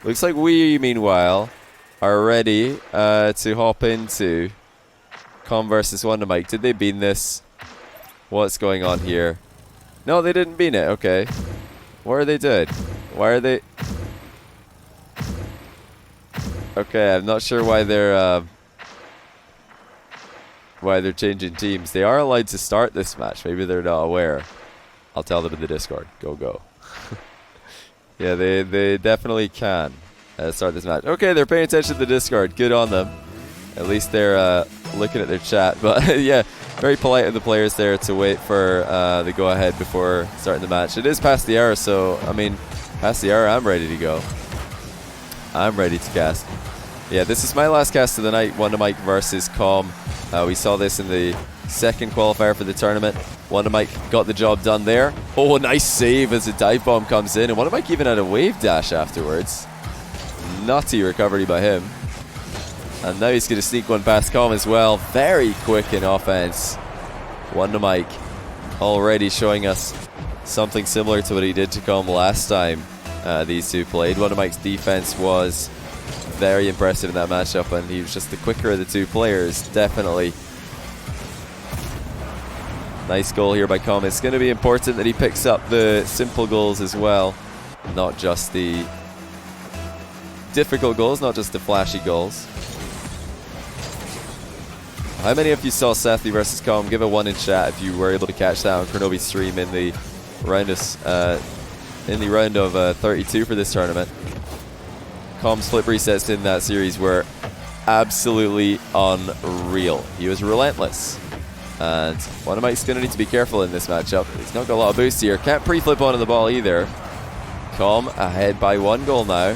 Looks like we, meanwhile, are ready to hop into Comm versus WondaMike. Did they bean this? What's going on here? No, they didn't bean it. Okay. What are they doing? Why are they... Okay, I'm not sure why they're changing teams. They are allowed to start this match. Maybe they're not aware. I'll tell them in the Discord. Go. Yeah, they definitely can start this match. Okay, they're paying attention to the Discord. Good on them. At least they're looking at their chat. But yeah, very polite of the players there to wait for the go-ahead before starting the match. It is past the hour, so, I mean, past the hour, I'm ready to go. I'm ready to cast. Yeah, this is my last cast of the night, WondaMike versus Comm. We saw this in the second qualifier for the tournament. WondaMike got the job done there. Oh, nice save as a dive bomb comes in. And WondaMike even had a wave dash afterwards. Nutty recovery by him. And now he's going to sneak one past Comm as well. Very quick in offense. WondaMike already showing us something similar to what he did to Comm last time these two played. WondaMike's defense was very impressive in that matchup, and he was just the quicker of the two players, definitely. Nice goal here by Comm. It's going to be important that he picks up the simple goals as well, not just the difficult goals, not just the flashy goals. How many of you saw Sathi versus Comm? Give a 1 in chat if you were able to catch that on Kronobi's stream in the round of 32 for this tournament. Comm's flip resets in that series were absolutely unreal. He was relentless. And WondaMike's going to need to be careful in this matchup. He's not got a lot of boost here. Can't pre-flip onto the ball either. Comm ahead by 1 goal now.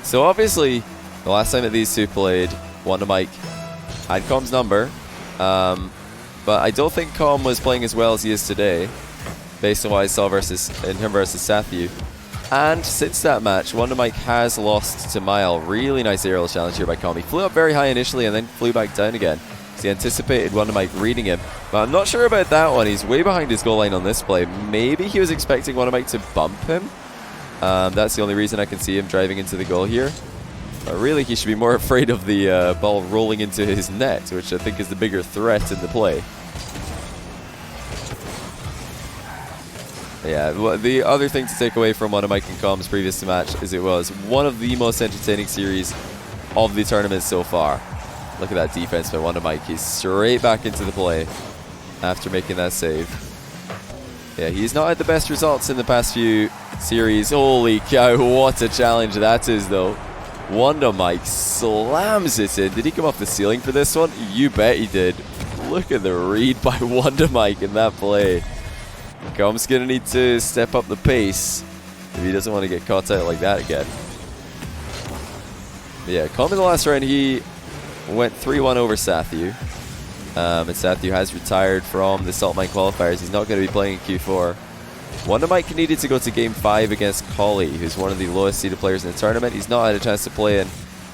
So obviously, the last time that these two played, WondaMike had Comm's number. But I don't think Comm was playing as well as he is today, based on what I saw in him versus Sathu. And since that match, WondaMike has lost to Mile. Really nice aerial challenge here by Comm. He flew up very high initially and then flew back down again. So he anticipated WondaMike reading him. But I'm not sure about that one. He's way behind his goal line on this play. Maybe he was expecting WondaMike to bump him. That's the only reason I can see him driving into the goal here. But really, he should be more afraid of the ball rolling into his net, which I think is the bigger threat in the play. Yeah, the other thing to take away from WondaMike and Comm's previous match is it was one of the most entertaining series of the tournament so far. Look at that defense by WondaMike. He's straight back into the play after making that save. Yeah, he's not had the best results in the past few series. Holy cow, what a challenge that is, though. WondaMike slams it in. Did he come off the ceiling for this one? You bet he did. Look at the read by WondaMike in that play. Comm's going to need to step up the pace if he doesn't want to get caught out like that again. But yeah, Comm in the last round, he went 3-1 over Sathu. And Sathu has retired from the Salt Mine qualifiers. He's not going to be playing in Q4. WondaMike needed to go to Game 5 against Collie, who's one of the lowest seeded players in the tournament. He's not had a chance to play in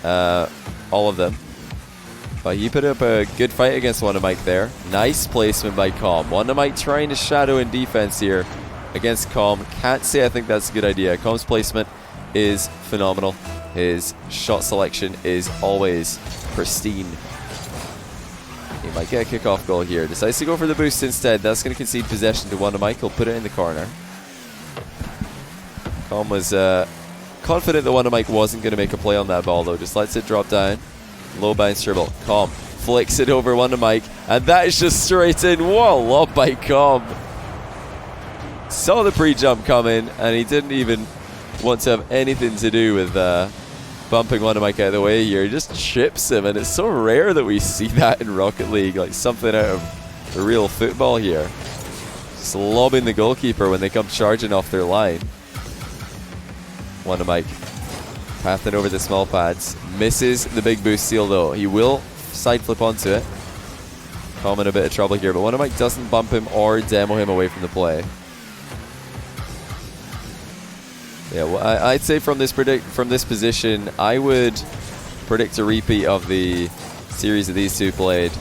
all of them. But he put up a good fight against WondaMike there. Nice placement by Comm. WondaMike trying to shadow in defense here against Comm. Can't say I think that's a good idea. Comm's placement is phenomenal. His shot selection is always pristine. He might get a kickoff goal here. Decides to go for the boost instead. That's going to concede possession to WondaMike. He'll put it in the corner. Comm was confident that WondaMike wasn't going to make a play on that ball, though. Just lets it drop down. Low bounce dribble. Comm flicks it over WondaMike, and that is just straight in. What a lob by Comm. Saw the pre-jump coming, and he didn't even want to have anything to do with bumping WondaMike out of the way here. He just chips him, and it's so rare that we see that in Rocket League, like something out of the real football here. Just lobbing the goalkeeper when they come charging off their line. WondaMike pathing over the small pads. Misses the big boost seal though. He will side flip onto it. Comm in a bit of trouble here, but WondaMike doesn't bump him or demo him away from the play. Yeah, well, I'd say from this position, I would predict a repeat of the series that these two played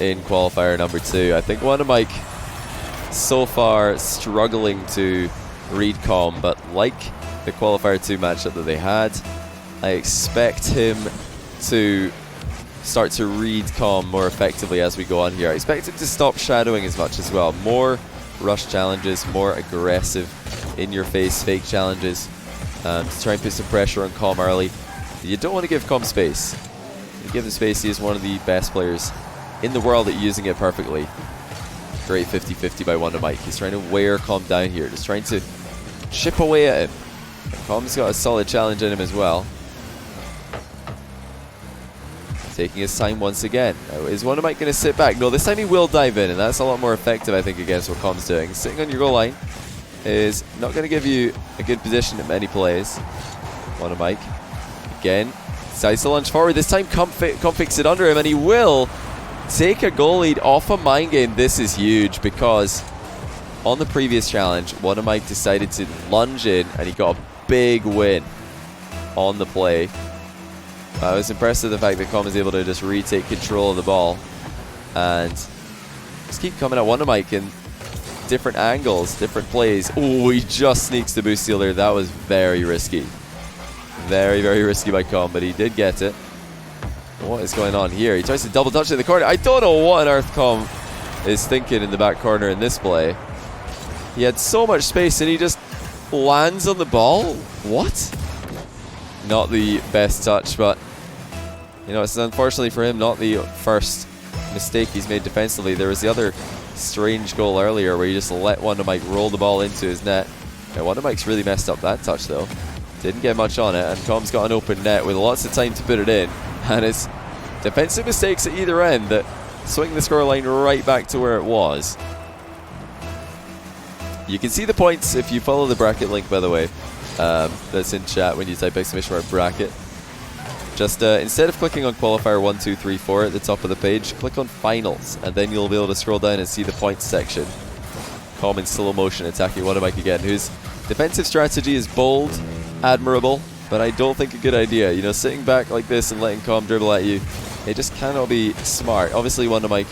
in qualifier number 2. I think WondaMike so far struggling to read Comm, but like the the Qualifier 2 matchup that they had. I expect him to start to read Comm more effectively as we go on here. I expect him to stop shadowing as much as well. More rush challenges, more aggressive, in-your-face fake challenges, to try and put some pressure on Comm early. You don't want to give Comm space. You give him space, he is one of the best players in the world at using it perfectly. Great 50-50 by WondaMike. He's trying to wear Comm down here, just trying to chip away at him. Comm's got a solid challenge in him as well. Taking his time once again. Now, is WondaMike going to sit back? No, this time he will dive in, and that's a lot more effective, I think, against what Comm's doing. Sitting on your goal line is not going to give you a good position at many plays. WondaMike, again, decides to lunge forward. This time, Comm fixes it under him, and he will take a goal lead off a mind game. This is huge, because on the previous challenge, WondaMike decided to lunge in, and he got a big win on the play. I was impressed with the fact that Comm was able to just retake control of the ball and just keep coming at WondaMike in different angles, different plays. Oh, he just sneaks the boost steal there. That was very risky. Very, very risky by Comm, but he did get it. What is going on here? He tries to double touch in the corner. I don't know what on earth Comm is thinking in the back corner in this play. He had so much space and he just lands on the ball. What? Not the best touch, but you know, it's unfortunately for him not the first mistake he's made defensively. There was the other strange goal earlier where he just let WondaMike roll the ball into his net. Yeah, WondaMike's really messed up that touch though. Didn't get much on it, and Comm's got an open net with lots of time to put it in, and it's defensive mistakes at either end that swing the scoreline right back to where it was. You can see the points if you follow the bracket link, by the way. That's in chat when you type !bracket. Just instead of clicking on Qualifier 1, 2, 3, 4 at the top of the page, click on Finals, and then you'll be able to scroll down and see the points section. Comm in slow motion attacking WondaMike again, whose defensive strategy is bold, admirable, but I don't think a good idea. You know, sitting back like this and letting Comm dribble at you, it just cannot be smart. Obviously, WondaMike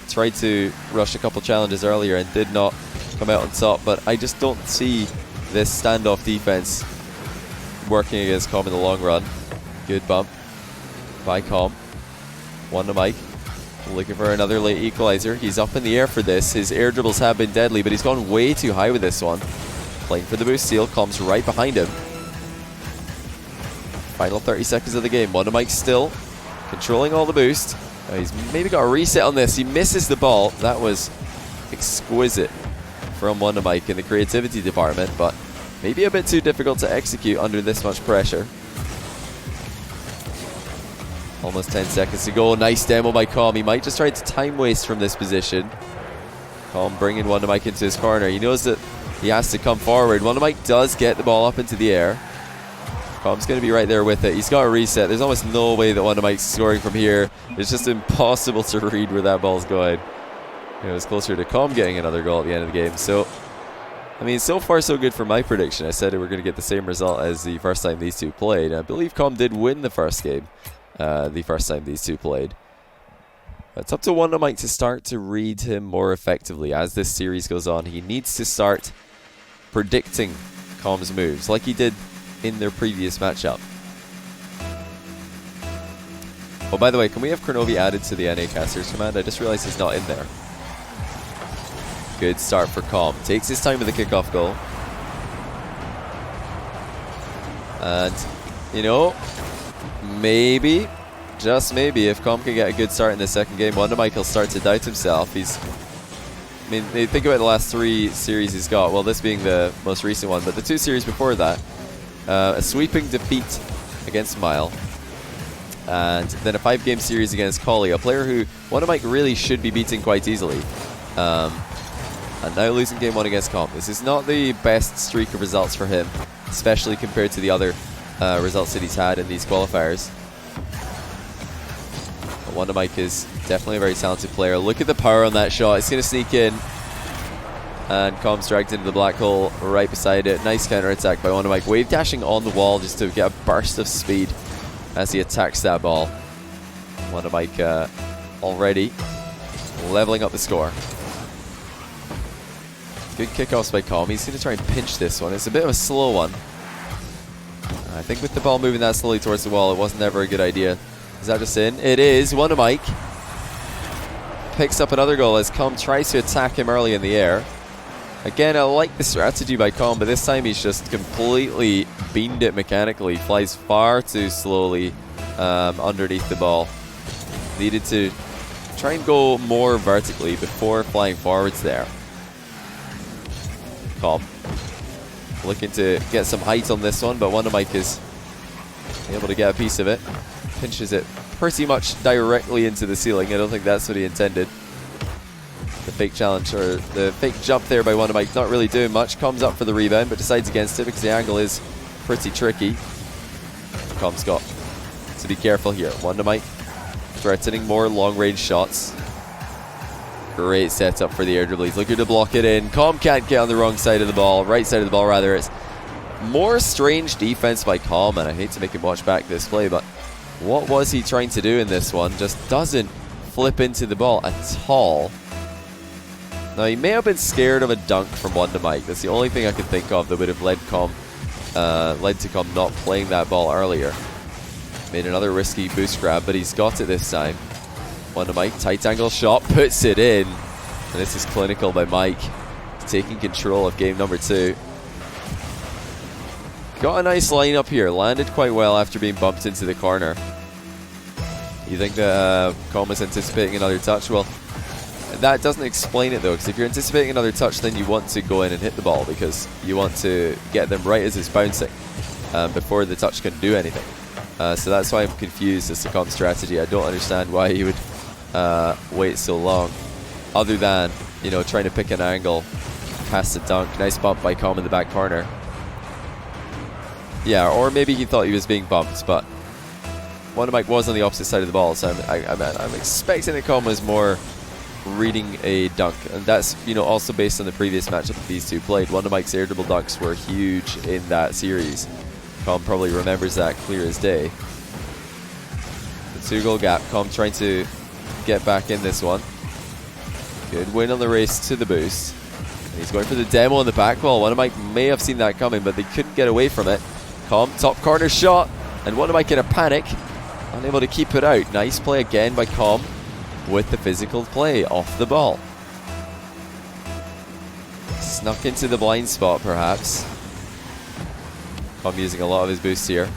tried to rush a couple challenges earlier and did not come out on top, but I just don't see this standoff defense working against Comm in the long run. Good bump by Comm. WondaMike looking for another late equalizer. He's up in the air for this. His air dribbles have been deadly, but he's gone way too high with this one. Playing for the boost steal. Comm's right behind him. Final 30 seconds of the game. WondaMike still controlling all the boost. He's maybe got a reset on this. He misses the ball. That was exquisite from WondaMike in the creativity department, but maybe a bit too difficult to execute under this much pressure. Almost 10 seconds to go. Nice demo by Comm. He might just try to time waste from this position. Comm bringing WondaMike into his corner. He knows that he has to come forward. WondaMike does get the ball up into the air. Comm's going to be right there with it. He's got a reset. There's almost no way that WondaMike's scoring from here. It's just impossible to read where that ball's going. It was closer to Comm getting another goal at the end of the game. So, I mean, so far so good for my prediction. I said we're going to get the same result as the first time these two played. I believe Comm did win the first game. The first time these two played. It's up to WondaMike to start to read him more effectively as this series goes on. He needs to start predicting Comm's moves like he did in their previous matchup. Oh, by the way, can we have Kronovi added to the NA casters command? I just realized he's not in there. Good start for Comm. Takes his time with the kickoff goal. And, you know, maybe, just maybe, if Comm can get a good start in the second game, WondaMike will start to doubt himself. I mean, think about the last 3 series he's got. Well, this being the most recent one, but the 2 series before that, a sweeping defeat against Mile, and then a 5-game series against Collie, a player who WondaMike really should be beating quite easily. And now losing game 1 against Comm. This is not the best streak of results for him, especially compared to the other results that he's had in these qualifiers. But WondaMike is definitely a very talented player. Look at the power on that shot. It's going to sneak in. And Comm's dragged into the black hole right beside it. Nice counter-attack by WondaMike. Wave dashing on the wall just to get a burst of speed as he attacks that ball. WondaMike already leveling up the score. Good kickoffs by Comm. He's going to try and pinch this one. It's a bit of a slow one. I think with the ball moving that slowly towards the wall, it wasn't ever a good idea. Is that just in? It is. WondaMike picks up another goal as Comm tries to attack him early in the air. Again, I like the strategy by Comm, but this time he's just completely beamed it mechanically. Flies far too slowly underneath the ball. Needed to try and go more vertically before flying forwards there. Comm looking to get some height on this one, but WondaMike is able to get a piece of it. Pinches it pretty much directly into the ceiling. I don't think that's what he intended. The fake challenge, or the fake jump there by WondaMike, not really doing much. Comes up for the rebound, but decides against it because the angle is pretty tricky. Comm's got to be careful here. WondaMike threatening more long-range shots. Great setup for the air dribble. He's looking to block it in. Comm can't get on the wrong side of the ball. Right side of the ball, rather. It's more strange defense by Comm, and I hate to make him watch back this play, but what was he trying to do in this one? Just doesn't flip into the ball at all. Now, he may have been scared of a dunk from WondaMike. That's the only thing I can think of that would have led to Comm not playing that ball earlier. Made another risky boost grab, but he's got it this time. WondaMike, tight angle shot, puts it in. And this is clinical by Mike, taking control of game number 2. Got a nice lineup here, landed quite well after being bumped into the corner. You think that Comm is anticipating another touch? Well, that doesn't explain it though, because if you're anticipating another touch, then you want to go in and hit the ball because you want to get them right as it's bouncing before the touch can do anything. So that's why I'm confused as to Comm's strategy. I don't understand why he would wait so long, other than, you know, trying to pick an angle past the dunk. Nice bump by Comm in the back corner. Yeah, or maybe he thought he was being bumped, but WondaMike was on the opposite side of the ball, so I'm expecting that Comm was more reading a dunk, and that's, you know, also based on the previous matchup that these two played. WondaMike's air dribble dunks were huge in that series. Comm probably remembers that clear as day. The 2-goal gap. Comm trying to get back in this one. Good win on the race to the boost. And he's going for the demo on the back wall. WondaMike may have seen that coming, but they couldn't get away from it. Comm, top corner shot, and WondaMike in a panic, unable to keep it out. Nice play again by Comm with the physical play off the ball. Snuck into the blind spot, perhaps. Comm using a lot of his boosts here.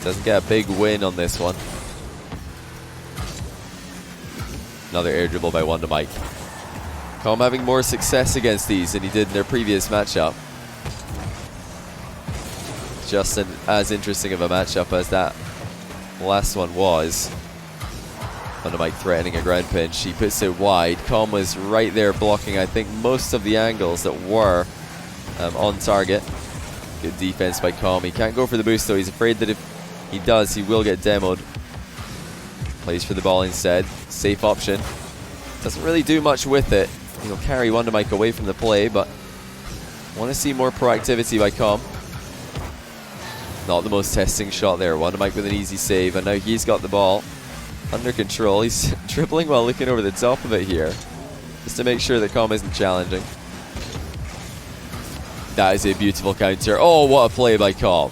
Doesn't get a big win on this one. Another air dribble by WondaMike. Comm having more success against these than he did in their previous matchup. Just as interesting of a matchup as that last one was. WondaMike threatening a ground pinch. He puts it wide. Comm was right there blocking, I think, most of the angles that were on target. Good defense by Comm. He can't go for the boost though. He's afraid that if he does, he will get demoed. Plays for the ball instead. Safe option. Doesn't really do much with it. He'll carry WondaMike away from the play, but want to see more proactivity by Comm. Not the most testing shot there. WondaMike with an easy save, and now he's got the ball under control. He's dribbling while looking over the top of it here, just to make sure that Comm isn't challenging. That is a beautiful counter. Oh, what a play by Comm.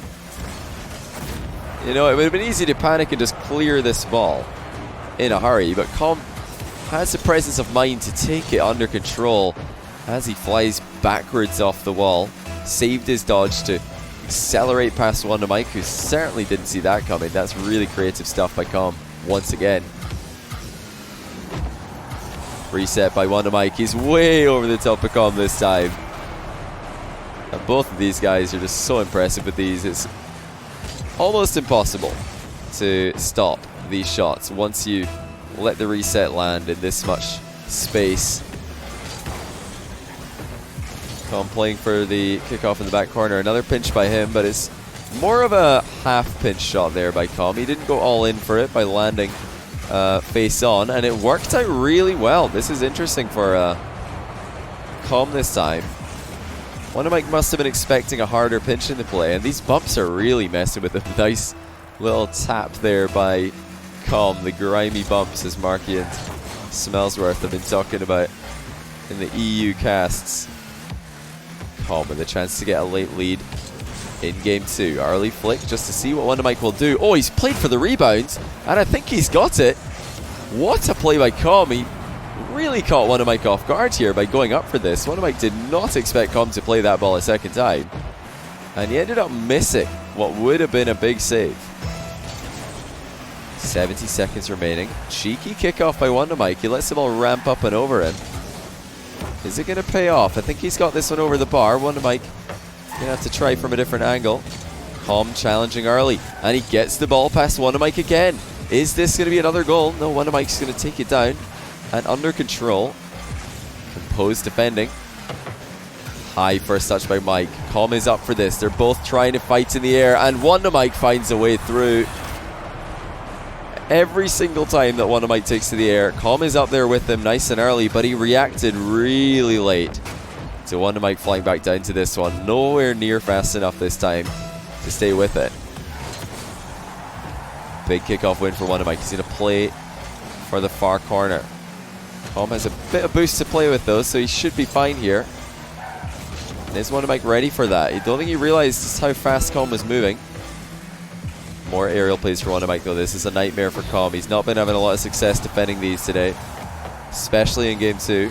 You know, it would have been easy to panic and just clear this ball in a hurry, but Comm has the presence of mind to take it under control as he flies backwards off the wall. Saved his dodge to accelerate past WondaMike, who certainly didn't see that coming. That's really creative stuff by Comm once again. Reset by WondaMike. He's way over the top of Comm this time. And both of these guys are just so impressive with these. It's almost impossible to stop these shots once you let the reset land in this much space. Comm playing for the kickoff in the back corner. Another pinch by him, but it's more of a half pinch shot there by Comm. He didn't go all in for it by landing face on, and it worked out really well. This is interesting for Comm this time. WondaMike must have been expecting a harder pinch in the play, and these bumps are really messing with him. Nice little tap there by Comm. The grimy bumps, as Marky and Smellsworth have been talking about in the EU casts. Comm with a chance to get a late lead. in game 2. Early flick just to see what WondaMike will do. Oh, he's played for the rebound, and I think he's got it. What a play by Comm. He really caught WondaMike off guard here by going up for this. WondaMike did not expect Comm to play that ball a second time, and he ended up missing what would have been a big save. 70 seconds remaining. Cheeky kickoff by WondaMike. He lets the ball ramp up and over him. Is it going to pay off? I think he's got this one over the bar. WondaMike going to have to try from a different angle. Comm challenging early, and he gets the ball past WondaMike again. Is this going to be another goal? No, WondaMike's going to take it down and under control. Composed defending. High first touch by Mike. Comm is up for this. They're both trying to fight in the air, and WondaMike finds a way through. Every single time that WondaMike takes to the air, Comm is up there with him nice and early, but he reacted really late to WondaMike flying back down to this one. Nowhere near fast enough this time to stay with it. Big kickoff win for WondaMike. He's going to play for the far corner. Comm has a bit of boost to play with though, so he should be fine here. And is WondaMike ready for that? I don't think he realized just how fast Comm was moving. More aerial plays for WondaMike though. This is a nightmare for Comm. He's not been having a lot of success defending these today, especially in game 2.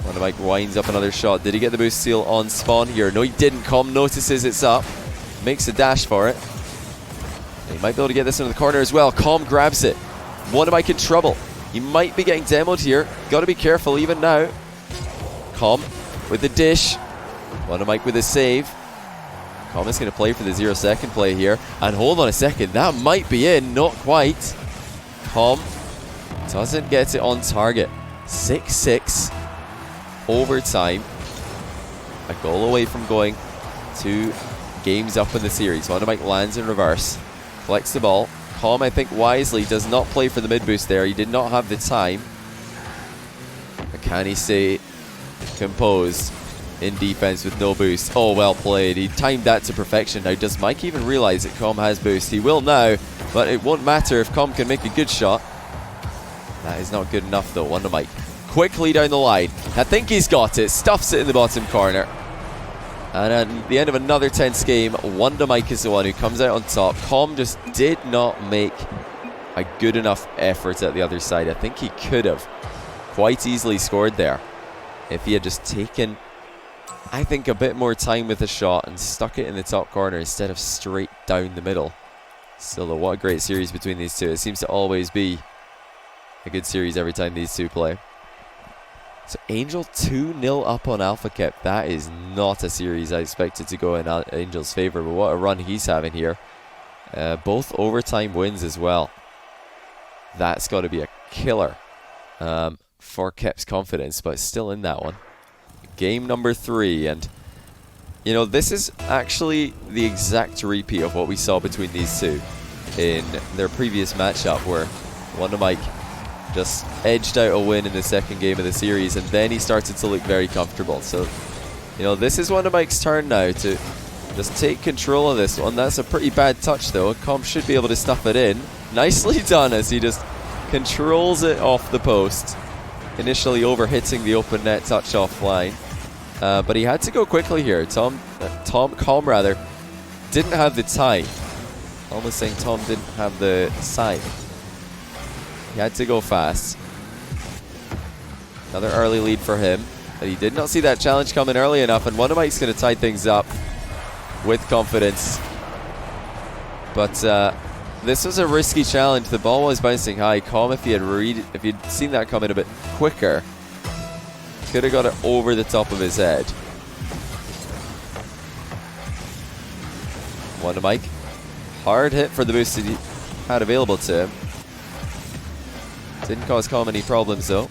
WondaMike winds up another shot. Did he get the boost steal on spawn here? No, he didn't. Comm notices it's up, makes a dash for it. He might be able to get this into the corner as well. Comm grabs it. WondaMike in trouble. He might be getting demoed here. Got to be careful even now. Comm with the dish. WondaMike with a save. Comm is going to play for the 0-second play here. And hold on a second. That might be in. Not quite. Comm doesn't get it on target. 6-6. Overtime. A goal away from going 2 games up in the series. WondaMike lands in reverse. Collects the ball. Comm, I think wisely, does not play for the mid boost there. He did not have the time. But can he stay composed in defense with no boost? Oh, well played. He timed that to perfection. Now, does Mike even realize that Comm has boost? He will now, but it won't matter if Comm can make a good shot. That is not good enough, though. WondaMike quickly down the line. I think he's got it. Stuffs it in the bottom corner. And at the end of another tense game, WondaMike is the one who comes out on top. Comm just did not make a good enough effort at the other side. I think he could have quite easily scored there if he had just taken, I think, a bit more time with the shot and stuck it in the top corner instead of straight down the middle. Still, though, what a great series between these two. It seems to always be a good series every time these two play. So Angel 2-0 up on Alpha Kep. That is not a series I expected to go in Angel's favor, but what a run he's having here. Both overtime wins as well. That's got to be a killer for Kep's confidence, but still in that one. Game number 3, and you know, this is actually the exact repeat of what we saw between these two in their previous matchup, where WondaMike just edged out a win in the second game of the series, and then he started to look very comfortable. So, you know, this is WondaMike's turn now to just take control of this one. That's a pretty bad touch, though. Comm should be able to stuff it in. Nicely done as he just controls it off the post. Initially over-hitting the open net touch offline. But he had to go quickly here. Comm rather, didn't have the time. Almost saying Tom didn't have the sign. He had to go fast. Another early lead for him. But he did not see that challenge coming early enough, and WondaMike's going to tie things up with confidence. But this was a risky challenge. The ball was bouncing high. Comm, if he'd seen that coming a bit quicker, could have got it over the top of his head. WondaMike, hard hit for the boost that he had available to him. Didn't cause Comm any problems though.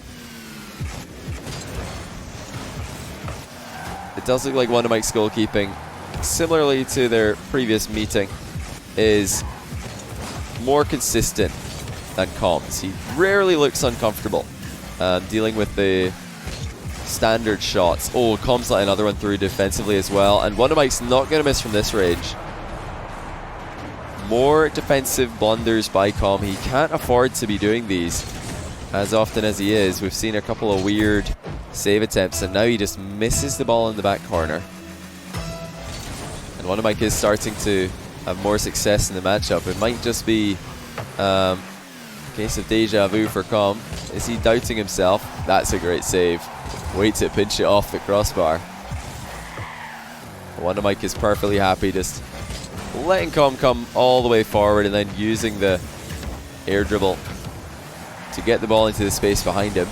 It does look like WondaMike's goalkeeping, similarly to their previous meeting, is more consistent than Comm's. He rarely looks uncomfortable dealing with the standard shots. Oh, Comm's let another one through defensively as well, and WondaMike's not going to miss from this range. More defensive blunders by Comm. He can't afford to be doing these as often as he is. We've seen a couple of weird save attempts, and now he just misses the ball in the back corner. And WondaMike is starting to have more success in the matchup. It might just be a case of deja vu for Comm. Is he doubting himself? That's a great save. Waits it, pinch it off the crossbar. WondaMike is perfectly happy just letting Comm come all the way forward and then using the air dribble to get the ball into the space behind him.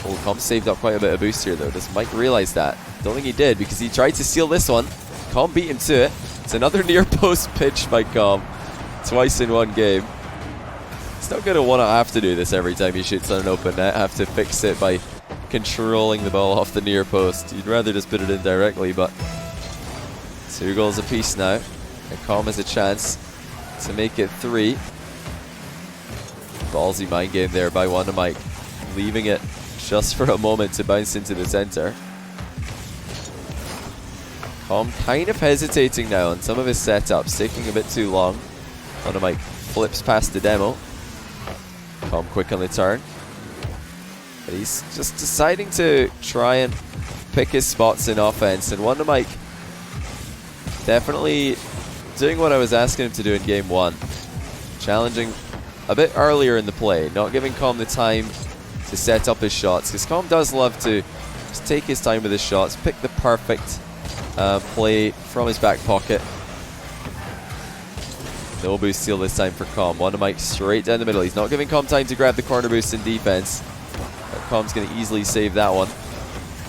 Oh, Comm saved up quite a bit of boost here though. Does Mike realize that? Don't think he did because he tried to steal this one. Comm beat him to it. It's another near post pitch by Comm. Twice in one game. He's not going to want to have to do this every time he shoots on an open net. Have to fix it by controlling the ball off the near post. You'd rather just put it in directly, but 2 goals apiece now. And Comm has a chance to make it 3. Ballsy mind game there by WondaMike. Leaving it just for a moment to bounce into the center. Comm kind of hesitating now on some of his setups, taking a bit too long. WondaMike flips past the demo. Comm quick on the turn. But he's just deciding to try and pick his spots in offense. And WondaMike definitely doing what I was asking him to do in game 1. Challenging a bit earlier in the play, not giving Comm the time to set up his shots. Because Comm does love to just take his time with his shots, pick the perfect play from his back pocket. No boost steal this time for Comm. WondaMike straight down the middle. He's not giving Comm time to grab the corner boost in defense. But Comm's going to easily save that one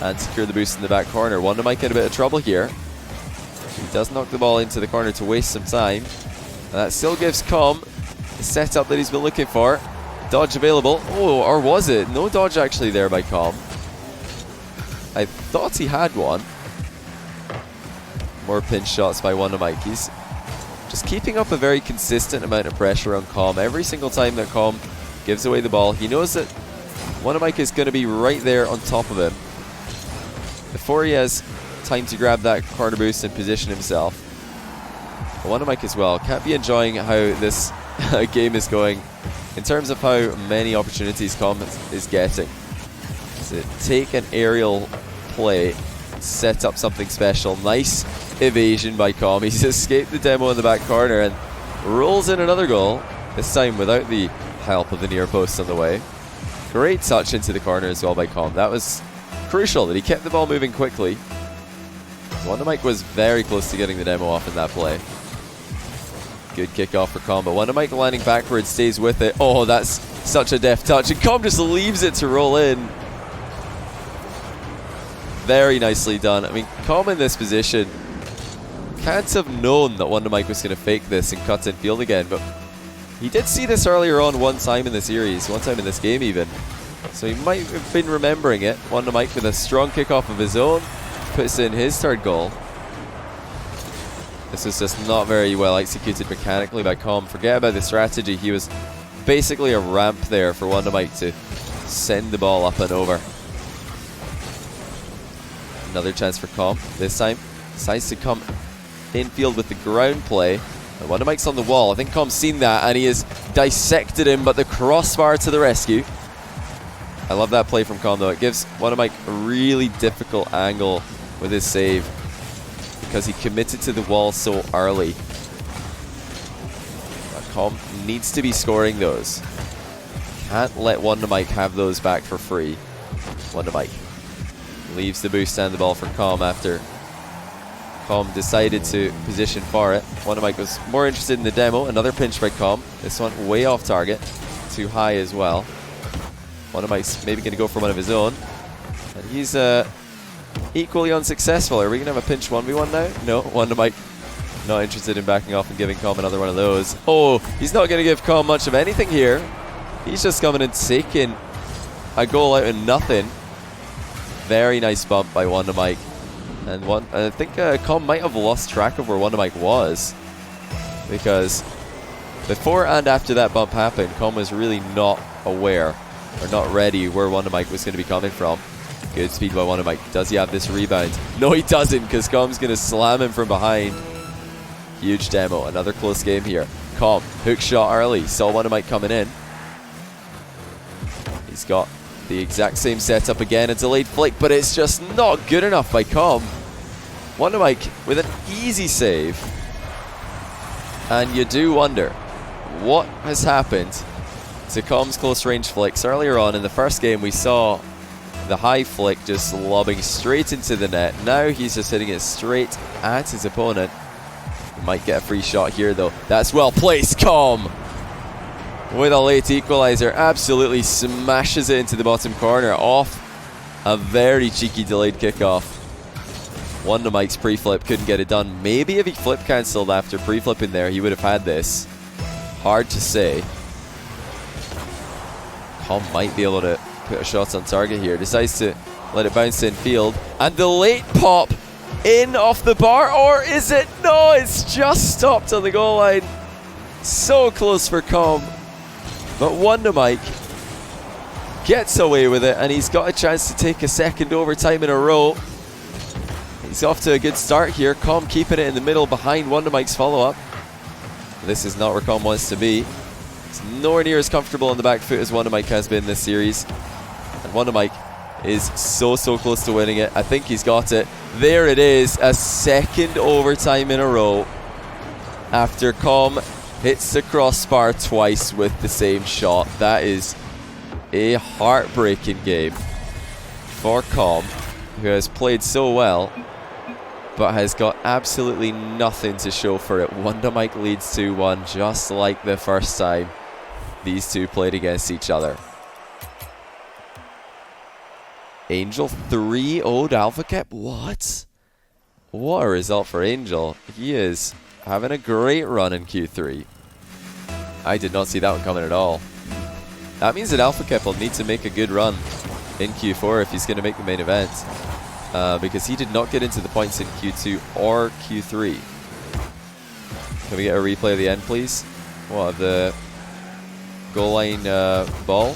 and secure the boost in the back corner. WondaMike in a bit of trouble here. He does knock the ball into the corner to waste some time. And that still gives Comm the setup that he's been looking for. Dodge available. Oh, or was it? No dodge actually there by Comm. I thought he had one. More pinch shots by WondaMike. He's just keeping up a very consistent amount of pressure on Comm. Every single time that Comm gives away the ball, he knows that WondaMike is going to be right there on top of him before he has time to grab that corner boost and position himself. But WondaMike as well can't be enjoying how this game is going in terms of how many opportunities Comm is getting. To take an aerial play, set up something special. Nice evasion by Comm. He's escaped the demo in the back corner and rolls in another goal, this time without the help of the near post on the way. Great touch into the corner as well by Comm. That was crucial that he kept the ball moving quickly. WondaMike was very close to getting the demo off in that play. Good kickoff for Comm, but WondaMike landing backwards, stays with it. Oh, that's such a deft touch, and Comm just leaves it to roll in. Very nicely done. I mean, Comm in this position can't have known that WondaMike was going to fake this and cut in field again, but he did see this earlier on one time in the series, one time in this game even. So he might have been remembering it. WondaMike with a strong kickoff of his own, puts in his 3rd goal. This was just not very well executed mechanically by Comm. Forget about the strategy. He was basically a ramp there for WondaMike to send the ball up and over. Another chance for Comm. This time decides to come infield with the ground play. And WondaMike's on the wall. I think Comm's seen that and he has dissected him, but the crossbar to the rescue. I love that play from Comm though. It gives WondaMike a really difficult angle with his save because he committed to the wall so early. But Comm needs to be scoring those. Can't let WondaMike have those back for free. WondaMike leaves the boost and the ball for Comm after Comm decided to position for it. WondaMike was more interested in the demo. Another pinch by Comm. This one way off target. Too high as well. WondaMike's maybe going to go for one of his own. And he's equally unsuccessful. Are we going to have a pinch 1v1 now? No, WondaMike not interested in backing off and giving Comm another one of those. Oh, he's not going to give Comm much of anything here. He's just coming and taking a goal out of nothing. Very nice bump by WondaMike. And I think Comm might have lost track of where WondaMike was, because before and after that bump happened, Comm was really not aware or not ready where WondaMike was going to be coming from. Good speed by WondaMike. Does he have this rebound? No, he doesn't, because Comm's going to slam him from behind. Huge demo. Another close game here. Comm, hook shot early. Saw WondaMike coming in. He's got the exact same setup again. A delayed flick, but it's just not good enough by Comm. WondaMike with an easy save. And you do wonder what has happened to Comm's close range flicks. Earlier on in the first game, we saw the high flick just lobbing straight into the net. Now he's just hitting it straight at his opponent. He might get a free shot here though. That's well placed. Comm with a late equalizer absolutely smashes it into the bottom corner off a very cheeky delayed kickoff. WondaMike's pre-flip couldn't get it done. Maybe if he flip cancelled after pre-flipping there, he would have had this. Hard to say. Comm might be able to put a shot on target here. Decides to let it bounce in field. And the late pop in off the bar. Or is it? No, it's just stopped on the goal line. So close for Comm. But WondaMike gets away with it. And he's got a chance to take a second overtime in a row. He's off to a good start here. Comm keeping it in the middle behind WondaMike's follow-up. This is not where Comm wants to be. It's nowhere near as comfortable on the back foot as WondaMike has been this series. And WondaMike is so close to winning it. I think he's got it. There it is. A second overtime in a row. After Comm hits the crossbar twice with the same shot. That is a heartbreaking game for Comm, who has played so well, but has got absolutely nothing to show for it. WondaMike leads 2-1, just like the first time these two played against each other. Angel 3-0'd Alpha Cap. What a result for Angel. He is having a great run in Q3. I did not see that one coming at all. That means that Alpha Cap will need to make a good run in Q4 if he's going to make the main event. Because he did not get into the points in Q2 or Q3. Can we get a replay of the end, please? What, of the goal line ball?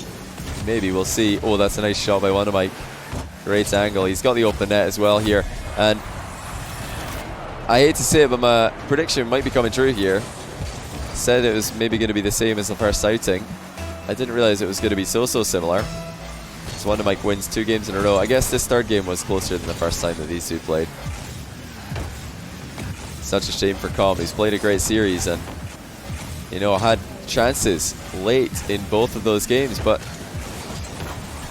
Maybe, we'll see. Oh, that's a nice shot by WondaMike. Great angle. He's got the open net as well here. And I hate to say it, but my prediction might be coming true here. Said it was maybe going to be the same as the first outing. I didn't realize it was going to be so similar. So WondaMike wins 2 games in a row. I guess this third game was closer than the first time that these two played. Such a shame for Comm. He's played a great series and, you know, had chances late in both of those games. But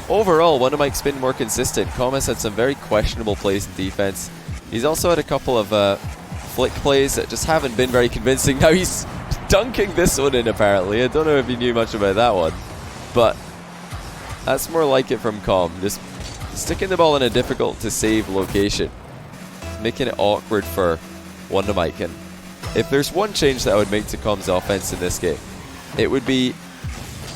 overall, WondaMike's been more consistent. Comm has had some very questionable plays in defense. He's also had a couple of flick plays that just haven't been very convincing. Now he's dunking this one in, apparently. I don't know if you knew much about that one, but that's more like it from Comm. Just sticking the ball in a difficult to save location, making it awkward for WondaMike. And if there's one change that I would make to Comm's offense in this game, it would be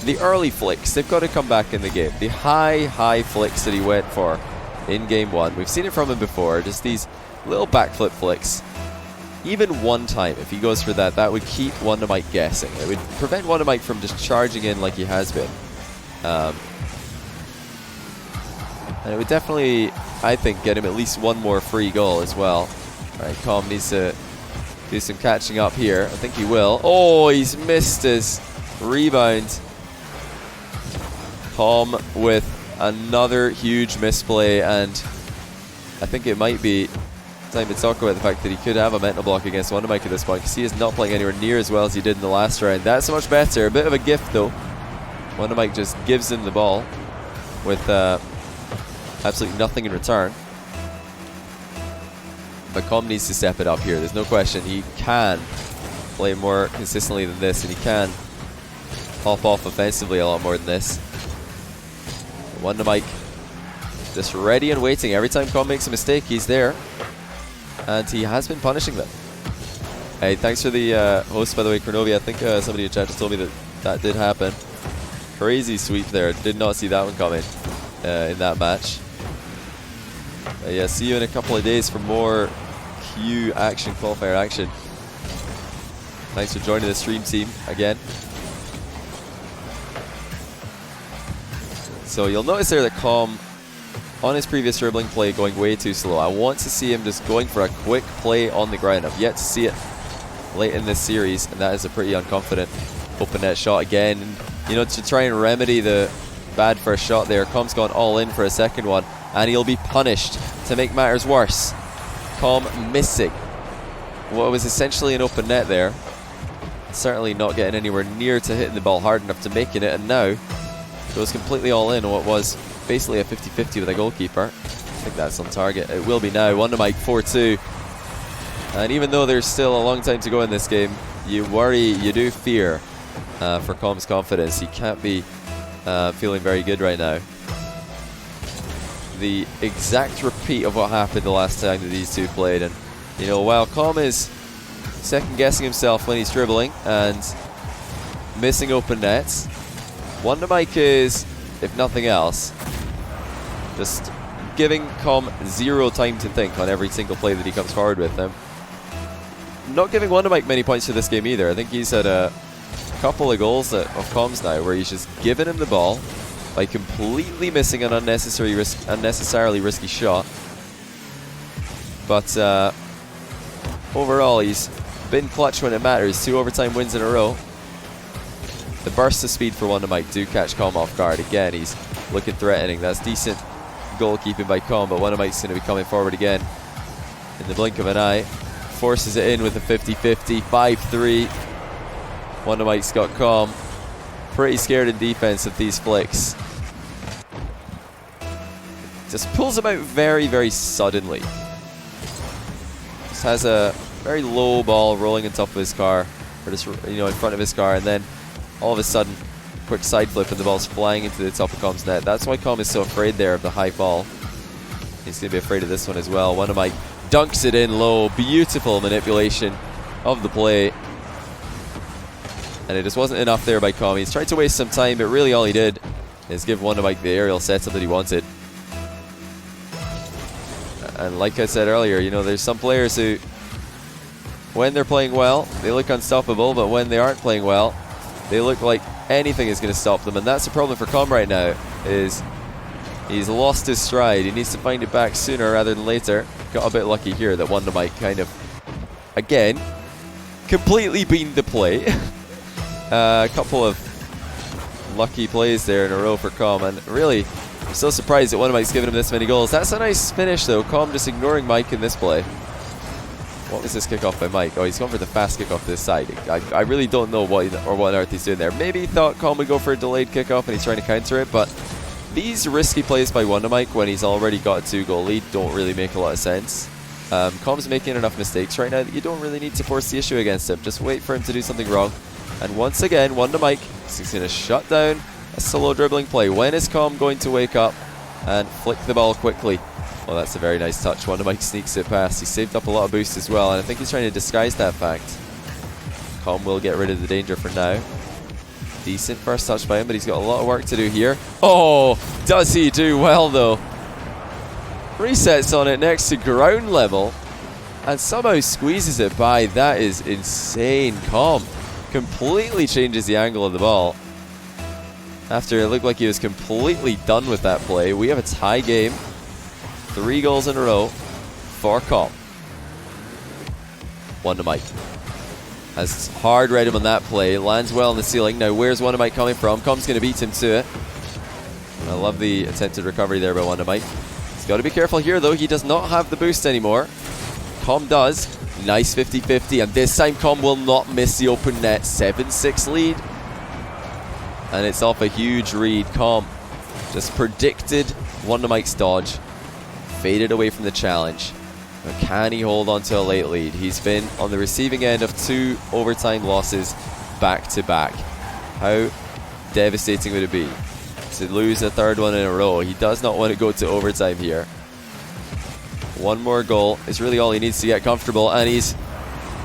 the early flicks. They've got to come back in the game. The high flicks that he went for in game 1. We've seen it from him before. Just these little backflip flicks. Even one time, if he goes for that, that would keep WondaMike guessing. It would prevent WondaMike from just charging in like he has been. And it would definitely, I think, get him at least one more free goal as well. Alright, Comm needs to do some catching up here. I think he will. Oh, he's missed his rebound. Comm with another huge misplay, and I think it might be time to talk about the fact that he could have a mental block against WondaMike at this point, because he is not playing anywhere near as well as he did in the last round. That's much better. A bit of a gift though. WondaMike just gives him the ball with absolutely nothing in return. But Comm needs to step it up here. There's no question. He can play more consistently than this, and he can pop off offensively a lot more than this. WondaMike just ready and waiting. Every time Comm makes a mistake, he's there. And he has been punishing them. Hey, thanks for the host, by the way, Kronovi. I think somebody in chat just told me that that did happen. Crazy sweep there. Did not see that one coming in that match. Yeah, see you in a couple of days for more Q action, qualifier action. Thanks for joining the stream team again. So you'll notice there that Comm, on his previous dribbling play, going way too slow. I want to see him just going for a quick play on the ground. I've yet to see it late in this series, and that is a pretty unconfident open net shot again. And, you know, to try and remedy the bad first shot there, Comm's gone all in for a second one, and he'll be punished to make matters worse. Comm missing what was essentially an open net there. Certainly not getting anywhere near to hitting the ball hard enough to making it, and now goes completely all in on what was basically a 50-50 with a goalkeeper. I think that's on target. It will be now. WondaMike 4-2. And even though there's still a long time to go in this game, you worry, you do fear for Comm's confidence. He can't be feeling very good right now. The exact repeat of what happened the last time that these two played. And, you know, while Comm is second-guessing himself when he's dribbling and missing open nets, WondaMike is, if nothing else, just giving Comm zero time to think on every single play that he comes forward with. Not giving WondaMike many points for this game either. I think he's had a couple of goals of Comm's now where he's just given him the ball by completely missing an unnecessarily risky shot. But overall, he's been clutch when it matters. 2 overtime wins in a row. The bursts of speed for WondaMike do catch Comm off guard. Again, he's looking threatening. That's decent goalkeeping by Comm, but WondaMike's going to be coming forward again in the blink of an eye. Forces it in with a 50-50, 5-3. WondaMike's got Comm pretty scared in defense of these flicks. Just pulls him out very, very suddenly. Just has a very low ball rolling on top of his car, or just, you know, in front of his car, and then all of a sudden, quick side flip and the ball's flying into the top of Comm's net. That's why Comm is so afraid there of the high ball. He's going to be afraid of this one as well. WondaMike dunks it in low. Beautiful manipulation of the play. And it just wasn't enough there by Comm. He's tried to waste some time, but really all he did is give WondaMike the aerial setup that he wanted. And like I said earlier, you know, there's some players who, when they're playing well, they look unstoppable, but when they aren't playing well, they look like anything is going to stop them. And that's the problem for Comm right now, is he's lost his stride. He needs to find it back sooner rather than later. Got a bit lucky here that WondaMike kind of, again, completely beamed the play. A couple of lucky plays there in a row for Comm, and really, I'm so surprised that WondaMike's given him this many goals. That's a nice finish though. Comm just ignoring Mike in this play. What was this kickoff by Mike? Oh, he's going for the fast kickoff to this side. I really don't know what on earth he's doing there. Maybe he thought Comm would go for a delayed kickoff and he's trying to counter it, but these risky plays by WondaMike when he's already got a 2-goal lead don't really make a lot of sense. Comm's making enough mistakes right now that you don't really need to force the issue against him. Just wait for him to do something wrong. And once again, WondaMike is going to shut down a slow dribbling play. When is Comm going to wake up and flick the ball quickly? Well, that's a very nice touch. WondaMike sneaks it past. He saved up a lot of boost as well, and I think he's trying to disguise that fact. Comm will get rid of the danger for now. Decent first touch by him, but he's got a lot of work to do here. Oh, does he do well though? Resets on it next to ground level and somehow squeezes it by. That is insane. Comm completely changes the angle of the ball after it looked like he was completely done with that play. We have a tie game. 3 goals in a row for Comm. WondaMike has hard read him on that play. Lands well on the ceiling. Now where's WondaMike coming from? Comm's going to beat him to it. I love the attempted recovery there by WondaMike. He's got to be careful here though. He does not have the boost anymore. Comm does. Nice 50-50, and this time Comm will not miss the open net. 7-6 lead. And it's off a huge read. Comm just predicted WondaMike's dodge. Faded away from the challenge. But can he hold on to a late lead? He's been on the receiving end of 2 overtime losses back to back. How devastating would it be to lose a 3rd one in a row? He does not want to go to overtime here. 1 more goal is really all he needs to get comfortable, and he's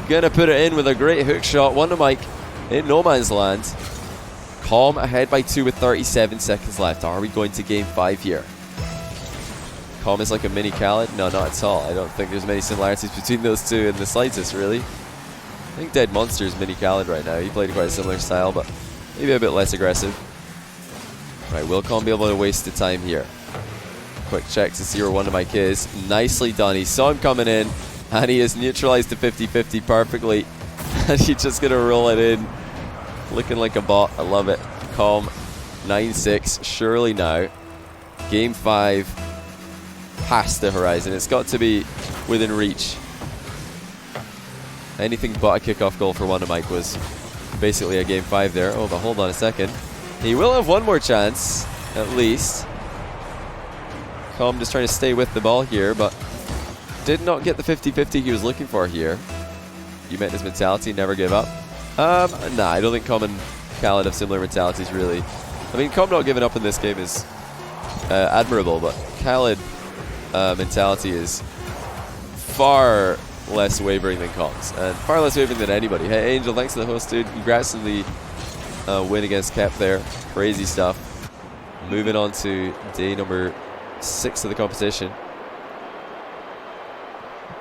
going to put it in with a great hook shot. WondaMike in no man's land. Comm ahead by 2 with 37 seconds left. Are we going to game 5 here? Comm is like a mini Khaled? No, not at all. I don't think there's many similarities between those two in the slightest, really. I think Dead Monster is mini Khaled right now. He played quite a similar style, but maybe a bit less aggressive. Right, will Comm be able to waste the time here? Quick check to see where WondaMike is. Nicely done. He saw him coming in, and he has neutralized the 50-50 perfectly. And he's just going to roll it in. Looking like a bot. I love it. Comm, 9-6. Surely now. Game 5 past the horizon. It's got to be within reach. Anything but a kickoff goal for WondaMike was basically a game 5 there. Oh, but hold on a second. He will have one more chance, at least. Comm just trying to stay with the ball here, but did not get the 50-50 he was looking for here. You meant his mentality, never give up. Nah, I don't think Comm and Khaled have similar mentalities, really. I mean, Comm not giving up in this game is admirable, but Khaled mentality is far less wavering than Comm's, and far less wavering than anybody. Hey, Angel, thanks for the host, dude. Congrats on the win against Kep there. Crazy stuff. Moving on to day number 6 of the competition.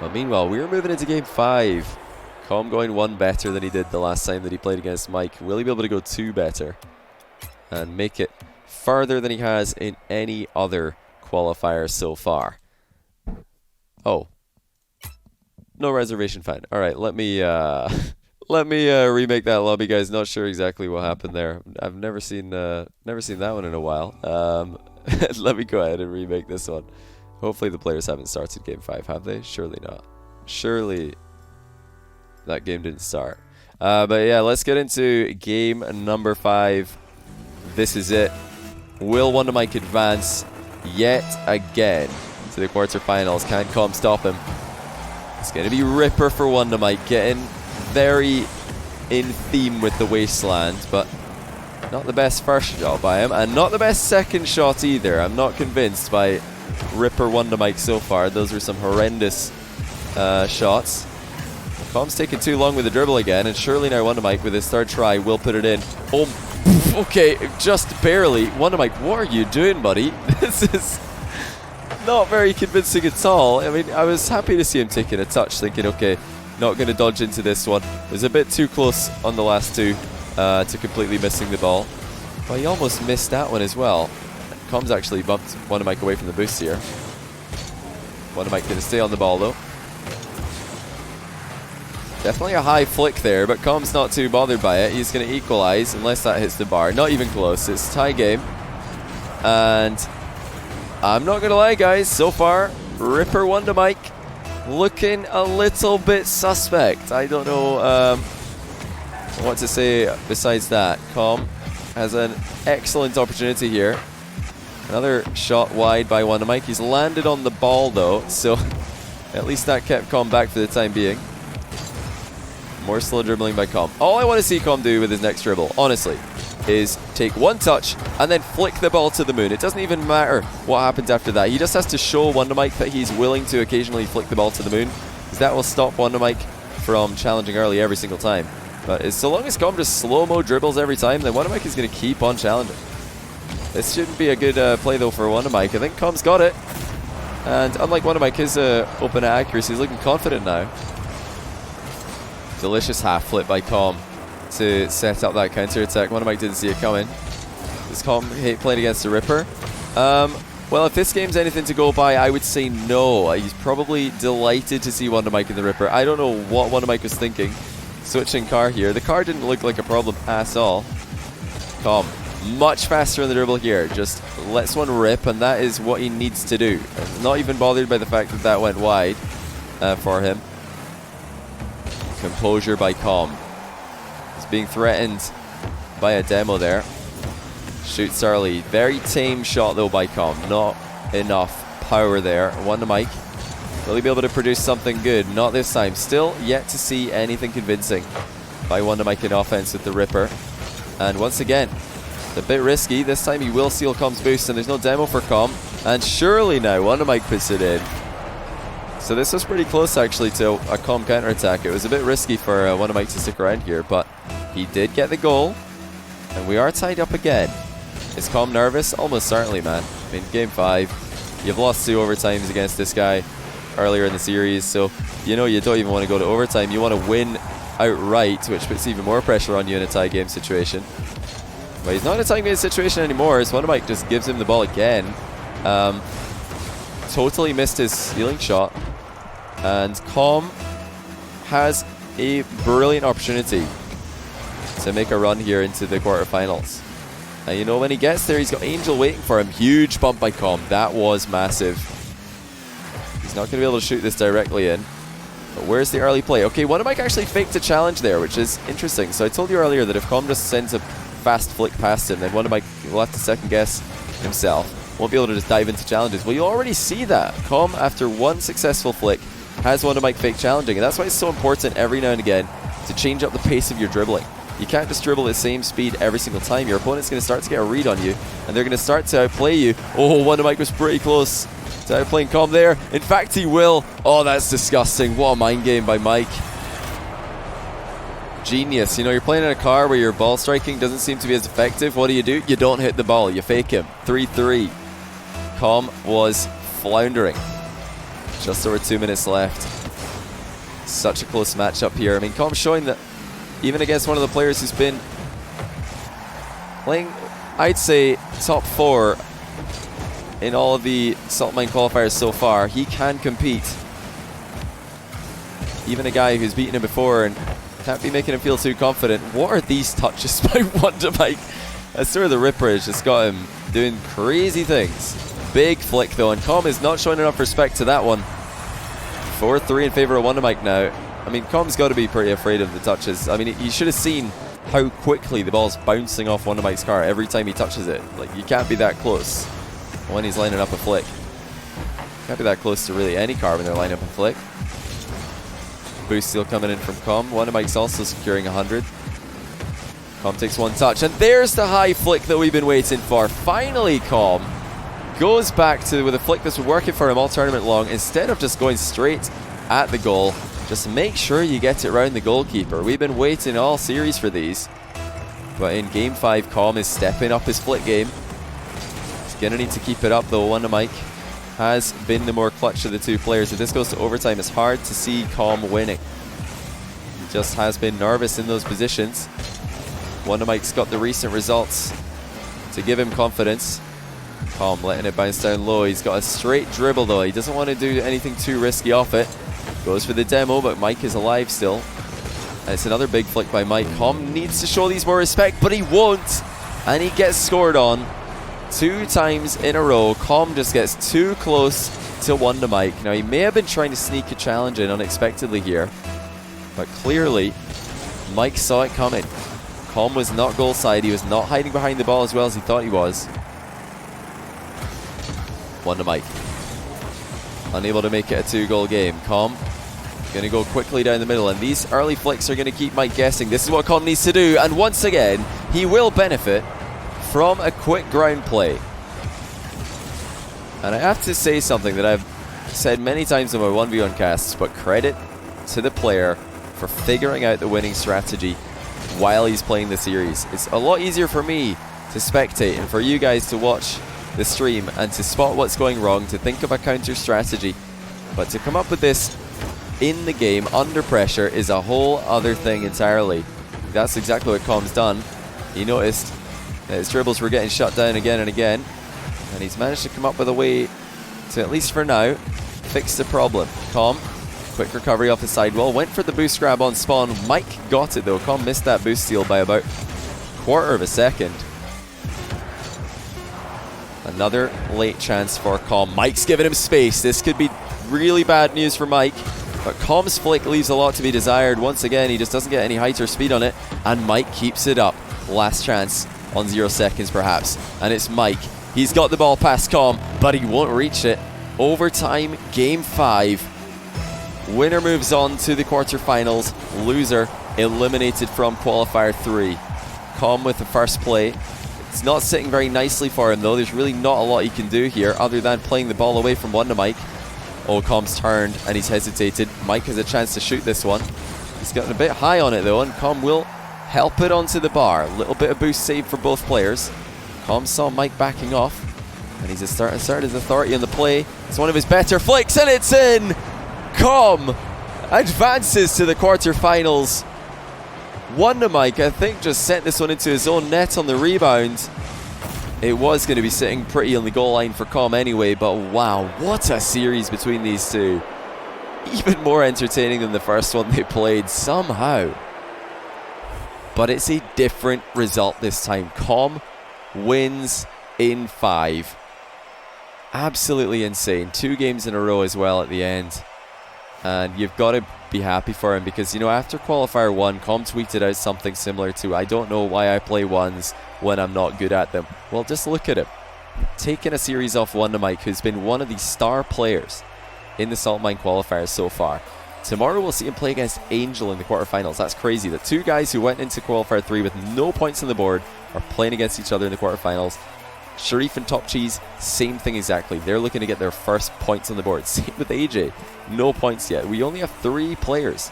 Well, meanwhile, we're moving into game 5. Comm going 1 better than he did the last time that he played against Mike. Will he be able to go 2 better and make it further than he has in any other qualifier so far? Oh, no reservation found. All right, let me remake that lobby, guys. Not sure exactly what happened there. I've never seen that one in a while. Let me go ahead and remake this one. Hopefully the players haven't started game 5, have they? Surely not. Surely that game didn't start. But yeah, let's get into game number 5. This is it. Will WondaMike advance yet again to the quarterfinals? Can Comm stop him? It's going to be Ripper for WondaMike, getting very in theme with the Wasteland, but not the best first shot by him, and not the best second shot either. I'm not convinced by Ripper WondaMike so far. Those were some horrendous shots. Comm's taking too long with the dribble again, and surely now WondaMike with his 3rd try will put it in. Oh, okay, just barely. WondaMike, what are you doing, buddy? This is not very convincing at all. I mean, I was happy to see him taking a touch, thinking, okay, not going to dodge into this one. It was a bit too close on the last 2 to completely missing the ball. But he almost missed that one as well. Comm's actually bumped WondaMike away from the boost here. WondaMike going to stay on the ball, though. Definitely a high flick there, but Comm's not too bothered by it. He's going to equalize unless that hits the bar. Not even close. It's a tie game. And I'm not going to lie, guys. So far, Ripper WondaMike looking a little bit suspect. I don't know what to say besides that. Comm has an excellent opportunity here. Another shot wide by WondaMike. He's landed on the ball, though, so at least that kept Comm back for the time being. More slow dribbling by Comm. All I want to see Comm do with his next dribble, honestly, is take 1 touch and then flick the ball to the moon. It doesn't even matter what happens after that. He just has to show WondaMike that he's willing to occasionally flick the ball to the moon, because that will stop WondaMike from challenging early every single time. But as so long as Comm just slow-mo dribbles every time, then WondaMike is going to keep on challenging. This shouldn't be a good play, though, for WondaMike. I think Comm's got it. And unlike WondaMike, his open accuracy is looking confident now. Delicious half flip by Comm to set up that counter attack. WondaMike didn't see it coming. Does Comm hate playing against the Ripper? Well, if this game's anything to go by, I would say no. He's probably delighted to see WondaMike in the Ripper. I don't know what WondaMike was thinking. Switching car here. The car didn't look like a problem at all. Comm, much faster in the dribble here. Just lets one rip, and that is what he needs to do. Not even bothered by the fact that that went wide for him. Composure by Comm. He's being threatened by a demo there. Shoots early. Very tame shot, though, by Comm. Not enough power there. WondaMike. Will he be able to produce something good? Not this time. Still yet to see anything convincing by WondaMike in offense with the Ripper. And once again, a bit risky. This time he will seal Comm's boost, and there's no demo for Comm. And surely now WondaMike puts it in. So this was pretty close, actually, to a Comm counter-attack. It was a bit risky for WondaMike to stick around here, but he did get the goal. And we are tied up again. Is Comm nervous? Almost certainly, man. I mean, game 5, you've lost 2 overtimes against this guy earlier in the series, so you know you don't even want to go to overtime. You want to win outright, which puts even more pressure on you in a tie game situation. But he's not in a tie game situation anymore, as WondaMike just gives him the ball again. Totally missed his stealing shot. And Comm has a brilliant opportunity to make a run here into the quarterfinals. And you know, when he gets there, he's got Angel waiting for him. Huge bump by Comm. That was massive. not going to be able to shoot this directly in. But where's the early play? Okay, WondaMike actually faked a challenge there, which is interesting. So I told you earlier that if Comm just sends a fast flick past him, then WondaMike will have to second guess himself. Won't be able to just dive into challenges. Well, you already see that. Comm, after one successful flick, has WondaMike fake challenging. And that's why it's so important every now and again to change up the pace of your dribbling. You can't just dribble at the same speed every single time. Your opponent's going to start to get a read on you, and they're going to start to outplay you. Oh, WondaMike was pretty close to outplaying Comm there. In fact, he will. Oh, that's disgusting. What a mind game by Mike. Genius. You know, you're playing in a car where your ball striking doesn't seem to be as effective. What do? You don't hit the ball. You fake him. 3-3. Comm was floundering. Just over 2 minutes left. Such a close matchup here. I mean, Comm showing that even against one of the players who's been playing, I'd say, top 4 in all of the Salt Mine qualifiers so far, he can compete. Even a guy who's beaten him before and can't be making him feel too confident. What are these touches by WondaMike? That's sort of the Ripper has just got him doing crazy things. Big flick though, and Comm is not showing enough respect to that one. 4-3 in favor of WondaMike now. I mean, Comm's got to be pretty afraid of the touches. I mean, you should have seen how quickly the ball's bouncing off WondaMike's car every time he touches it. Like, you can't be that close when he's lining up a flick. Can't be that close to really any car when they're lining up a flick. Boost steal coming in from Comm. WondaMike's also securing 100. Comm takes one touch, and there's the high flick that we've been waiting for. Finally, Comm goes back to with a flick that's been working for him all tournament long. Instead of just going straight at the goal, just make sure you get it around the goalkeeper. We've been waiting all series for these. But in Game 5, Comm is stepping up his flick game. He's going to need to keep it up, though. WondaMike has been the more clutch of the two players. If this goes to overtime, it's hard to see Comm winning. He just has been nervous in those positions. WondaMike's got the recent results to give him confidence. Comm letting it bounce down low. He's got a straight dribble, though. He doesn't want to do anything too risky off it. Goes for the demo, but Mike is alive still. And it's another big flick by Mike. Comm needs to show these more respect, but he won't. And he gets scored on 2 times in a row. Comm just gets too close to WondaMike. Now, he may have been trying to sneak a challenge in unexpectedly here, but clearly, Mike saw it coming. Comm was not goal side. He was not hiding behind the ball as well as he thought he was. WondaMike unable to make it a 2-goal game. Comm going to go quickly down the middle, and these early flicks are going to keep Mike guessing. This is what Comm needs to do, and once again, he will benefit from a quick ground play. And I have to say something that I've said many times in my 1v1 casts, but credit to the player for figuring out the winning strategy while he's playing the series. It's a lot easier for me to spectate and for you guys to watch the stream and to spot what's going wrong, to think of a counter strategy, but to come up with this in the game under pressure is a whole other thing entirely. That's exactly what Comm's done. He noticed that his dribbles were getting shut down again and again, and he's managed to come up with a way to, at least for now, fix the problem. Comm, quick recovery off the sidewall, went for the boost grab on spawn. Mike got it though. Comm missed that boost steal by about 1/4 of a second. Another late chance for Comm. Mike's giving him space. This could be really bad news for Mike, but Comm's flick leaves a lot to be desired. Once again, he just doesn't get any height or speed on it, and Mike keeps it up. Last chance on 0 seconds perhaps, and it's Mike. He's got the ball past Comm, but he won't reach it. Overtime, Game 5. Winner moves on to the quarterfinals. Loser eliminated from Qualifier 3. Comm with the first play. It's not sitting very nicely for him though. There's really not a lot he can do here other than playing the ball away from WondaMike. Oh, Comm's turned and he's hesitated. Mike has a chance to shoot this one. He's gotten a bit high on it though, and Comm will help it onto the bar. A little bit of boost save for both players. Comm saw Mike backing off, and he's asserted his authority on the play. It's one of his better flicks, and it's in! Comm advances to the quarterfinals. WondaMike, I think, just sent this one into his own net on the rebound. It was going to be sitting pretty on the goal line for Comm anyway, but wow, what a series between these two. Even more entertaining than the first one they played, somehow. But it's a different result this time. Comm wins in 5. Absolutely insane. 2 games in a row as well at the end. And you've got to be happy for him because, you know, after Qualifier 1, Comm tweeted out something similar to, I don't know why I play ones when I'm not good at them. Well, just look at him. Taking a series off WondaMike, who's been one of the star players in the Salt Mine qualifiers so far. Tomorrow we'll see him play against Angel in the quarterfinals. That's crazy. The 2 guys who went into Qualifier 3 with no points on the board are playing against each other in the quarterfinals. Sharif and Top Cheese, same thing exactly. They're looking to get their first points on the board. Same with AJ. No points yet. We only have 3 players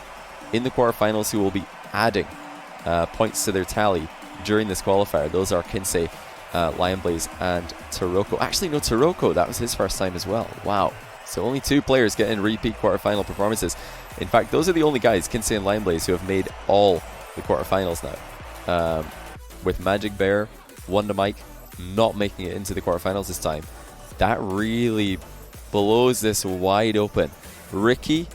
in the quarterfinals who will be adding points to their tally during this qualifier. Those are Kinsey, Lionblaze, and Taroko. Actually, no, Taroko. That was his first time as well. Wow. So only 2 players getting repeat quarterfinal performances. In fact, those are the only guys, Kinsey and Lionblaze, who have made all the quarterfinals now. With Magic Bear, WondaMike not making it into the quarterfinals this time. That really blows this wide open. Ricky,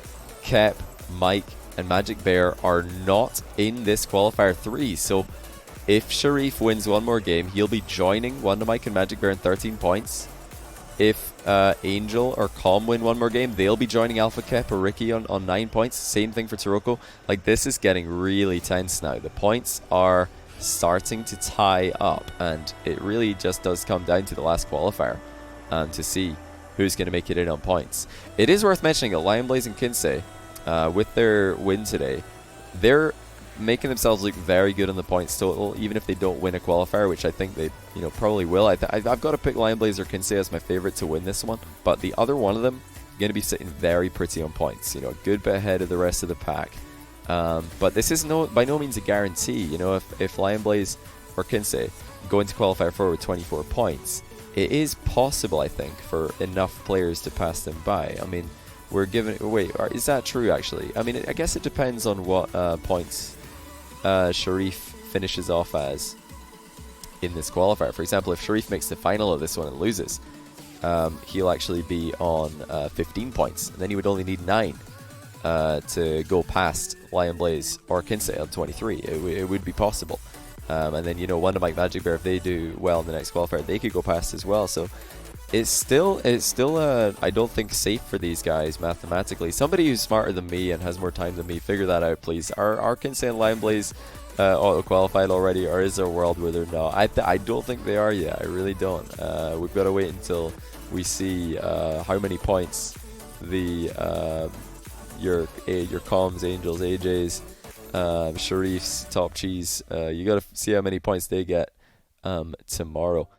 Kep, Mike, and Magic Bear are not in this qualifier 3. So if Sharif wins one more game, he'll be joining WondaMike and Magic Bear in 13 points. If Angel or Comm win one more game, they'll be joining Alpha Kep or Ricky on 9 points. Same thing for Taroko. Like, this is getting really tense now. The points are starting to tie up, and it really just does come down to the last qualifier to see who's going to make it in on points. It is worth mentioning that Lionblaze and Kinsey, with their win today, they're making themselves look very good on the points total, even if they don't win a qualifier, which I think they probably will. I've got to pick Lionblaze or Kinsey as my favorite to win this one, but the other one of them going to be sitting very pretty on points, a good bit ahead of the rest of the pack. But this is by no means a guarantee. If Lionblaze or Kinsey go into Qualifier 4 with 24 points, it is possible, I think, for enough players to pass them by. I mean, we're given... Wait, is that true, actually? I mean, I guess it depends on what points Sharif finishes off as in this qualifier. For example, if Sharif makes the final of this one and loses, he'll actually be on 15 points, and then he would only need 9 to go past Lionblaze or Kinsey on 23. It would be possible. And then, WondaMike, Magic Bear, if they do well in the next qualifier, they could go past as well. So it's still I don't think safe for these guys mathematically. Somebody who's smarter than me and has more time than me, figure that out, please. Are Kinsey and Lionblaze auto qualified already, or is there a world where they're not? I don't think they are yet. I really don't. We've got to wait until we see how many points the your Comms, Angels, AJs, Sharifs, Top Cheese. You got to see how many points they get tomorrow.